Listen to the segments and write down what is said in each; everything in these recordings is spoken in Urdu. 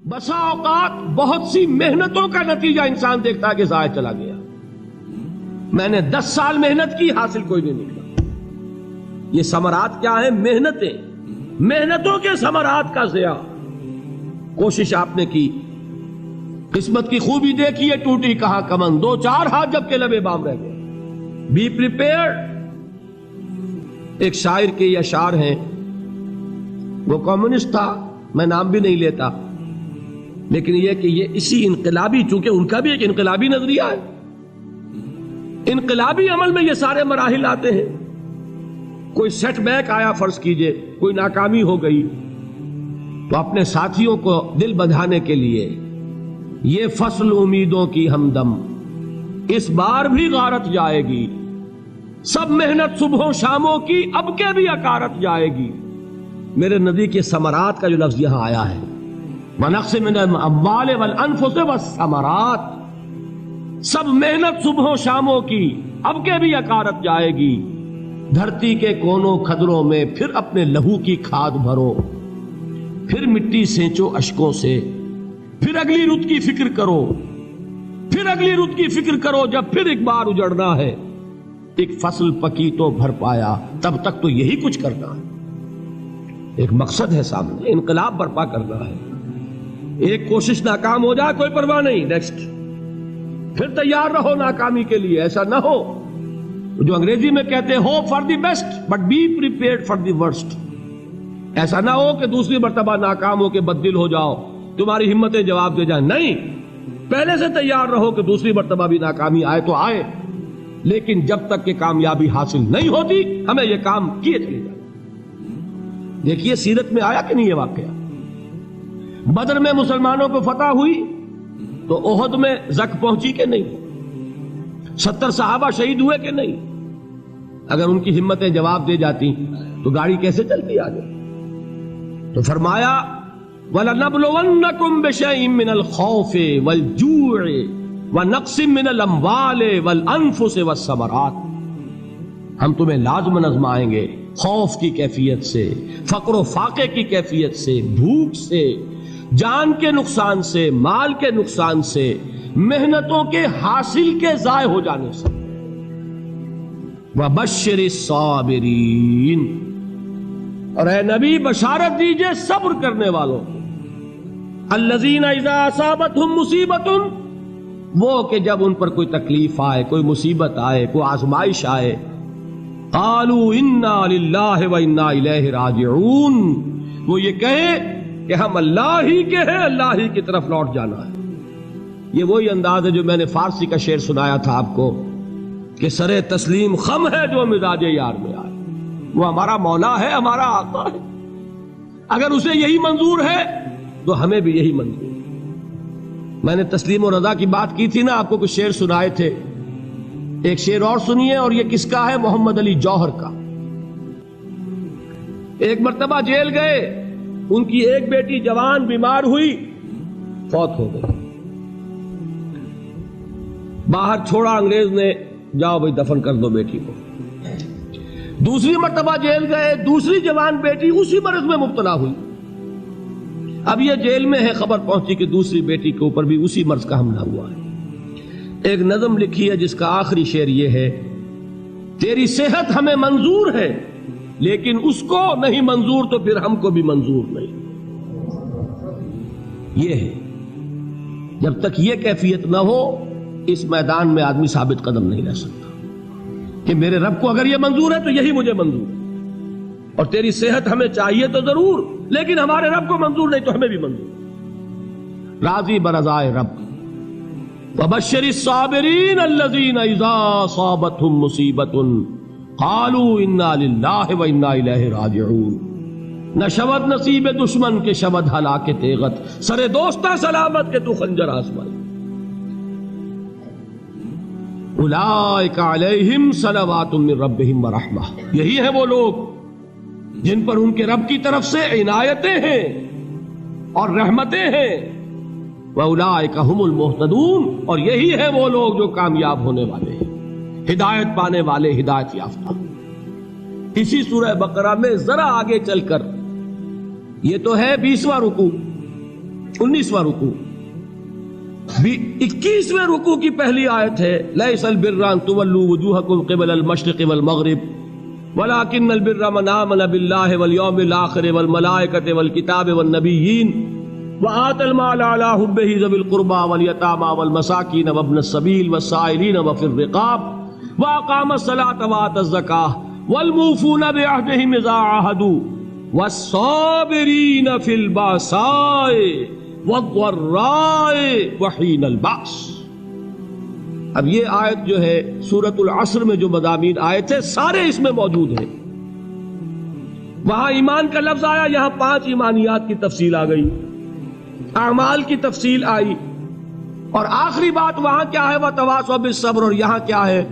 بسا اوقات بہت سی محنتوں کا نتیجہ انسان دیکھتا ہے کہ ضائع چلا گیا. میں نے 10 سال محنت کی، حاصل کوئی نہیں نکلا. یہ ثمرات کیا ہیں؟ محنتوں کے ثمرات کا ضیاع. کوشش آپ نے کی، قسمت کی خوبی دیکھی ہے، ٹوٹی کہاں کمن، 2-4 ہاتھ جب کے لبے بام رہ گئے. Be prepared. ایک شاعر کے یہ اشعار ہیں، وہ کمیونسٹ تھا، میں نام بھی نہیں لیتا، لیکن یہ کہ یہ اسی انقلابی، چونکہ ان کا بھی ایک انقلابی نظریہ ہے، انقلابی عمل میں یہ سارے مراحل آتے ہیں. کوئی سیٹ بیک آیا، فرض کیجئے کوئی ناکامی ہو گئی، تو اپنے ساتھیوں کو دل بندھانے کے لیے یہ فصل امیدوں کی ہمدم اس بار بھی غارت جائے گی، سب محنت صبحوں شاموں کی اب کے بھی اکارت جائے گی. میرے نبی کے ثمرات کا جو لفظ یہاں آیا ہے، وَنَقْصٍ مِّنَ الْأَمْوَالِ وَالْأَنفُسِ وَالثَّمَرَاتِ، سب محنت صبحوں شاموں کی اب کے بھی اکارت جائے گی. دھرتی کے کونوں کھدروں میں پھر اپنے لہو کی کھاد بھرو، پھر مٹی سینچو اشکوں سے، پھر اگلی رت کی فکر کرو، پھر اگلی رت کی فکر کرو، جب پھر ایک بار اجڑنا ہے. ایک فصل پکی تو بھر پایا، تب تک تو یہی کچھ کرنا ہے. ایک مقصد ہے سامنے، انقلاب برپا کرنا ہے. ایک کوشش ناکام ہو جائے کوئی پرواہ نہیں، نیکسٹ. پھر تیار رہو ناکامی کے لیے. ایسا نہ ہو جو انگریزی میں کہتے ہیں hope for the best but be prepared for the worst. ایسا نہ ہو کہ دوسری مرتبہ ناکام ہو کے بددل ہو جاؤ، تمہاری ہمتیں جواب دے جائیں. نہیں، پہلے سے تیار رہو کہ دوسری مرتبہ بھی ناکامی آئے تو آئے، لیکن جب تک کہ کامیابی حاصل نہیں ہوتی ہمیں یہ کام کیے چلے جائیں. دیکھیے سیرت میں آیا کہ نہیں یہ واقعہ. بدر میں مسلمانوں کو فتح ہوئی تو احد میں زک پہنچی کہ نہیں؟ 70 صحابہ شہید ہوئے کہ نہیں؟ اگر ان کی ہمتیں جواب دے جاتی تو گاڑی کیسے چلتی آگے؟ تو فرمایا وَلَنَبْلُوَنَّكُمْ بِشَيْءٍ مِّنَ الْخَوْفِ وَالْجُوعِ وَنَقْصٍ مِّنَ الْأَمْوَالِ وَالْأَنفُسِ وَالثَّمَرَاتِ. ہم تمہیں لازم آزمائیں گے، خوف کی کیفیت سے، فقر و فاقے کی کیفیت سے، بھوک سے، جان کے نقصان سے، مال کے نقصان سے، محنتوں کے حاصل کے ضائع ہو جانے سے. وَبَشِّرِ الصَّابِرِينَ، اور اے نبی بشارت دیجئے صبر کرنے والوں کو. الَّذِينَ إِذَا أَصَابَتْهُمْ مُصِيبَةٌ، وہ کہ جب ان پر کوئی تکلیف آئے، کوئی مصیبت آئے، کوئی آزمائش آئے، قالوا انا للہ وانا الیہ راجعون، وہ یہ کہیں کہ ہم اللہ ہی کے ہیں، اللہ ہی کی طرف لوٹ جانا ہے. یہ وہی انداز ہے جو میں نے فارسی کا شعر سنایا تھا آپ کو کہ سرے تسلیم خم ہے جو مزاج یار میں آئے. وہ ہمارا مولا ہے، ہمارا آقا ہے. اگر اسے یہی منظور ہے تو ہمیں بھی یہی منظور ہے. میں نے تسلیم و رضا کی بات کی تھی نا، آپ کو کچھ شعر سنائے تھے. ایک شعر اور سنیے، اور یہ کس کا ہے؟ محمد علی جوہر کا. ایک مرتبہ جیل گئے، ان کی ایک بیٹی جوان بیمار ہوئی، فوت ہو گئی. باہر چھوڑا انگریز نے، جاؤ بھائی دفن کر دو بیٹی کو. دوسری مرتبہ جیل گئے، دوسری جوان بیٹی اسی مرض میں مبتلا ہوئی. اب یہ جیل میں ہے، خبر پہنچی کہ دوسری بیٹی کے اوپر بھی اسی مرض کا حملہ ہوا ہے. ایک نظم لکھی ہے جس کا آخری شعر یہ ہے، تیری صحت ہمیں منظور ہے لیکن اس کو نہیں منظور تو پھر ہم کو بھی منظور نہیں. یہ ہے، جب تک یہ کیفیت نہ ہو اس میدان میں آدمی ثابت قدم نہیں رہ سکتا کہ میرے رب کو اگر یہ منظور ہے تو یہی مجھے منظور ہے، اور تیری صحت ہمیں چاہیے تو ضرور، لیکن ہمارے رب کو منظور نہیں تو ہمیں بھی منظور. راضی برضائے رب. وَبَشِّرِ الصَّابِرِينَ الَّذِينَ إِذَا أَصَابَتْهُمْ مُصِيبَةٌ قَالُوا إِنَّا لِلَّهِ وَإِنَّا إِلَيْهِ رَاجِعُونَ. نہ شود نصیب دشمن کے شود ہلاک تیغت، سر دوستہ سلامت کے تو خنجر آزمائی. اولئک علیہم صلوات من ربہم ورحمہ، یہی ہے وہ لوگ جن پر ان کے رب کی طرف سے عنایتیں ہیں اور رحمتیں ہیں. وَأُولَٰئِكَ هُمُ الْمُهْتَدُونَ، اور یہی ہے وہ لوگ جو کامیاب ہونے والے ہیں، ہدایت پانے والے، ہدایت یافتہ. اسی سورہ بقرہ میں ذرا آگے چل کر، یہ تو ہے 20واں رکوع، 19واں رکوع. 21ویں رکوع کی پہلی آیت ہے لیس البر ان تولوا وجوہکم قبل المشرق والمغرب ولكن البر من آمن بالله واليوم الآخر والملائكة والكتاب والنبيين وآتى المال على حبه ذوي القربى واليتامى والمساكين وابن السبيل والسائلين وفي الرقاب وأقام الصلاة وآتى الزكاة والموفون بعهدهم إذا عاهدوا والصابرين في البأساء والضراء وحين البأس. اب یہ آیت جو ہے سورۃ العصر میں جو مضامین آئے تھے سارے اس میں موجود ہیں. وہاں ایمان کا لفظ آیا، یہاں 5 ایمانیات کی تفصیل آ گئی، اعمال کی تفصیل آئی، اور آخری بات وہاں کیا ہے وَتَوَاصَوْا بِالصَّبْرِ، اور یہاں کیا ہے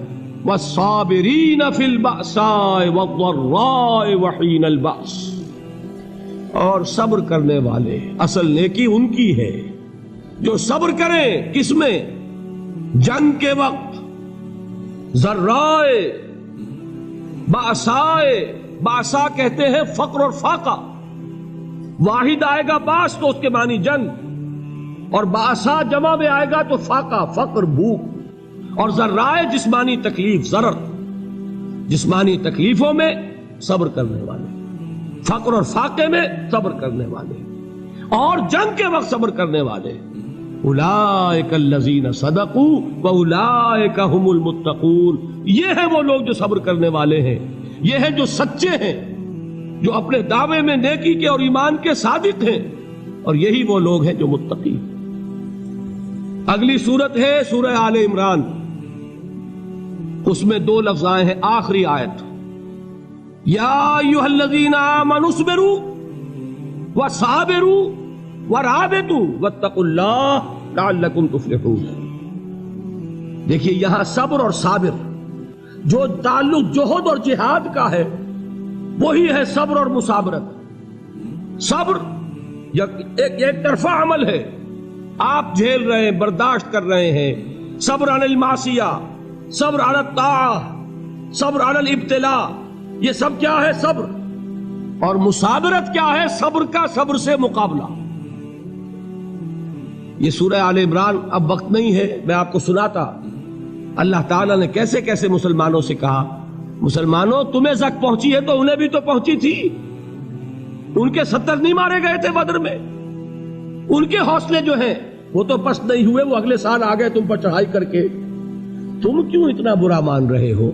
وَالصَّابِرِينَ فِي الْبَأْسَاءِ وَالضَّرَّاءِ وَحِينَ الْبَأْسِ، اور صبر کرنے والے. اصل نیکی ان کی ہے جو صبر کریں. کس میں؟ جنگ کے وقت. ذرائے باسائے، باسا کہتے ہیں فقر اور فاقہ. واحد آئے گا باس تو اس کے معنی جنگ، اور باسا جمع میں آئے گا تو فاقہ فقر بھوک. اور ذرائے جسمانی تکلیف، ضرر جسمانی تکلیفوں میں صبر کرنے والے، فقر اور فاقے میں صبر کرنے والے، اور جنگ کے وقت صبر کرنے والے. اولئک الذین صدقوا واولئک هم المتقون. یہ ہیں وہ لوگ جو صبر کرنے والے ہیں، یہ ہیں جو سچے ہیں، جو اپنے دعوے میں نیکی کے اور ایمان کے صادق ہیں، اور یہی وہ لوگ ہیں جو متقی. اگلی سورت ہے سورہ آل عمران. اس میں 2 لفظ آئے ہیں آخری آیت، یا ایھا الذین آمنوا اصبروا وصابروا ورابطوا واتقوا اللہ لعلکم تفلحون. دیکھیے یہاں صبر اور صابر جو تعلق جہد اور جہاد کا ہے وہی ہے صبر اور مصابرت. صبر ایک طرفہ عمل ہے، آپ جھیل رہے ہیں، برداشت کر رہے ہیں. صبر علی المعصیہ، صبر علی الطاعہ، صبر علی الابتلاء، یہ سب کیا ہے؟ صبر. اور مصابرت کیا ہے؟ صبر کا صبر سے مقابلہ. یہ سورہ آل عمران اب وقت نہیں ہے، میں آپ کو سناتا اللہ تعالیٰ نے کیسے کیسے مسلمانوں سے کہا. مسلمانوں تمہیں زک پہنچی ہے تو انہیں بھی تو پہنچی تھی. ان کے 70 نہیں مارے گئے تھے بدر میں؟ ان کے حوصلے جو ہیں وہ تو پست نہیں ہوئے، وہ اگلے سال آ گئے تم پر چڑھائی کر کے. تم کیوں اتنا برا مان رہے ہو؟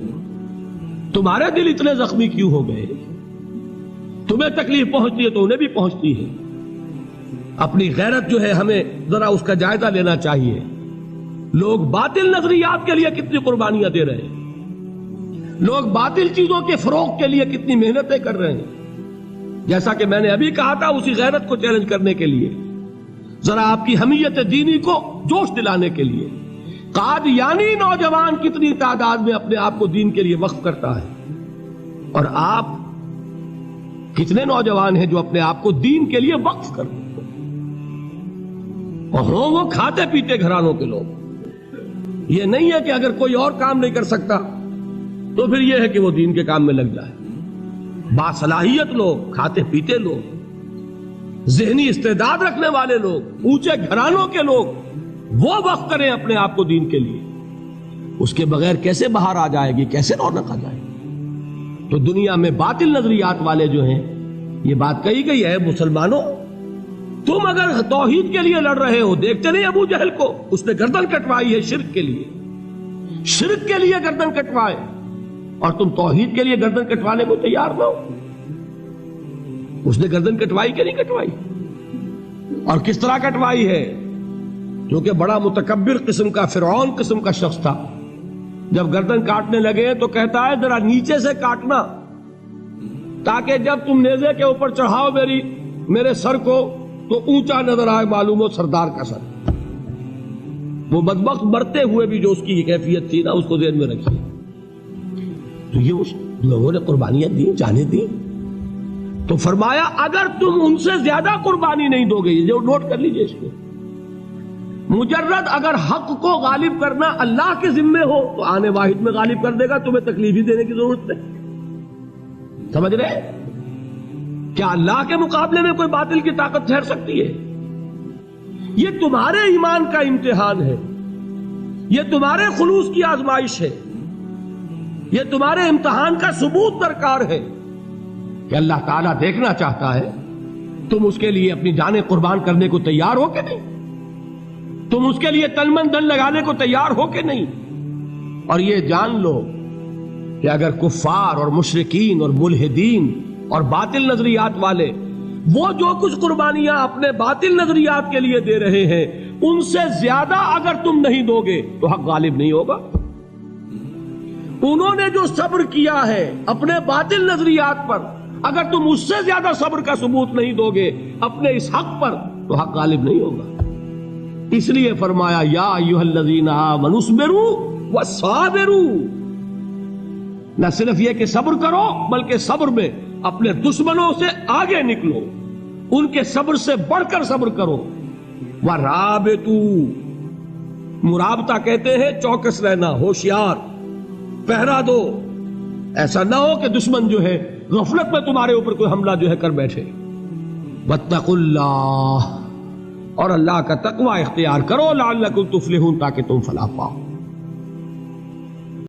تمہارے دل اتنے زخمی کیوں ہو گئے؟ تمہیں تکلیف پہنچتی ہے تو انہیں بھی پہنچتی ہے. اپنی غیرت جو ہے ہمیں ذرا اس کا جائزہ لینا چاہیے. لوگ باطل نظریات کے لیے کتنی قربانیاں دے رہے ہیں، لوگ باطل چیزوں کے فروغ کے لیے کتنی محنتیں کر رہے ہیں. جیسا کہ میں نے ابھی کہا تھا، اسی غیرت کو چیلنج کرنے کے لیے، ذرا آپ کی حمیت دینی کو جوش دلانے کے لیے. قادیانی نوجوان کتنی تعداد میں اپنے آپ کو دین کے لیے وقف کرتا ہے، اور آپ کتنے نوجوان ہیں جو اپنے آپ کو دین کے لیے وقف کرتے ہیں، اور ہوں وہ کھاتے پیتے گھرانوں کے لوگ. یہ نہیں ہے کہ اگر کوئی اور کام نہیں کر سکتا تو پھر یہ ہے کہ وہ دین کے کام میں لگ جائے. باصلاحیت لوگ، کھاتے پیتے لوگ، ذہنی استعداد رکھنے والے لوگ، اونچے گھرانوں کے لوگ، وہ وقف کریں اپنے آپ کو دین کے لیے. اس کے بغیر کیسے باہر آ جائے گی، کیسے رونق آ جائے گی؟ تو دنیا میں باطل نظریات والے جو ہیں، یہ بات کہی گئی ہے مسلمانوں تم اگر توحید کے لیے لڑ رہے ہو، دیکھتے نہیں ابو جہل کو، اس نے گردن کٹوائی ہے شرک کے لیے، شرک کے لیے گردن کٹوائے، اور تم توحید کے لیے گردن کٹوانے کو تیار نہ ہو. اس نے گردن کٹوائی کہ نہیں کٹوائی؟ اور کس طرح کٹوائی ہے؟ کیونکہ بڑا متکبر قسم کا، فرعون قسم کا شخص تھا. جب گردن کاٹنے لگے تو کہتا ہے ذرا نیچے سے کاٹنا، تاکہ جب تم نیزے کے اوپر چڑھاؤ میرے سر کو تو اونچا نظر آئے، معلوم ہو سردار کا سر. وہ بدبخت مرتے ہوئے بھی جو اس کی کیفیت تھی نا، اس کو ذہن میں رکھیے. تو یہ اس لوگوں نے قربانیاں دی، جانے دی. تو فرمایا اگر تم ان سے زیادہ قربانی نہیں دو گے، جو نوٹ کر لیجئے اس کو، مجرد اگر حق کو غالب کرنا اللہ کے ذمے ہو تو آنے واحد میں غالب کر دے گا، تمہیں تکلیف ہی دینے کی ضرورت نہیں. سمجھ رہے؟ کیا اللہ کے مقابلے میں کوئی باطل کی طاقت ٹھہر سکتی ہے؟ یہ تمہارے ایمان کا امتحان ہے، یہ تمہارے خلوص کی آزمائش ہے، یہ تمہارے امتحان کا ثبوت درکار ہے کہ اللہ تعالیٰ دیکھنا چاہتا ہے تم اس کے لیے اپنی جانیں قربان کرنے کو تیار ہو کہ نہیں، تم اس کے لیے تن من دن لگانے کو تیار ہو کہ نہیں۔ اور یہ جان لو کہ اگر کفار اور مشرکین اور ملحدین اور باطل نظریات والے وہ جو کچھ قربانیاں اپنے باطل نظریات کے لیے دے رہے ہیں ان سے زیادہ اگر تم نہیں دو گے تو حق غالب نہیں ہوگا۔ انہوں نے جو صبر کیا ہے اپنے باطل نظریات پر، اگر تم اس سے زیادہ صبر کا ثبوت نہیں دو گے اپنے اس حق پر تو حق غالب نہیں ہوگا۔ اس لیے فرمایا یا ایھا الذین آمنوا اصبروا وصابروا، نہ صرف یہ کہ صبر کرو بلکہ صبر میں اپنے دشمنوں سے آگے نکلو، ان کے صبر سے بڑھ کر صبر کرو۔ ورابطوا، مرابطہ کہتے ہیں چوکس رہنا، ہوشیار، پہرا دو، ایسا نہ ہو کہ دشمن جو ہے غفلت میں تمہارے اوپر کوئی حملہ جو ہے کر بیٹھے۔ واتقوا اللہ، اور اللہ کا تقوی اختیار کرو، لعلکم تفلحون، تاکہ تم فلاح پاؤ۔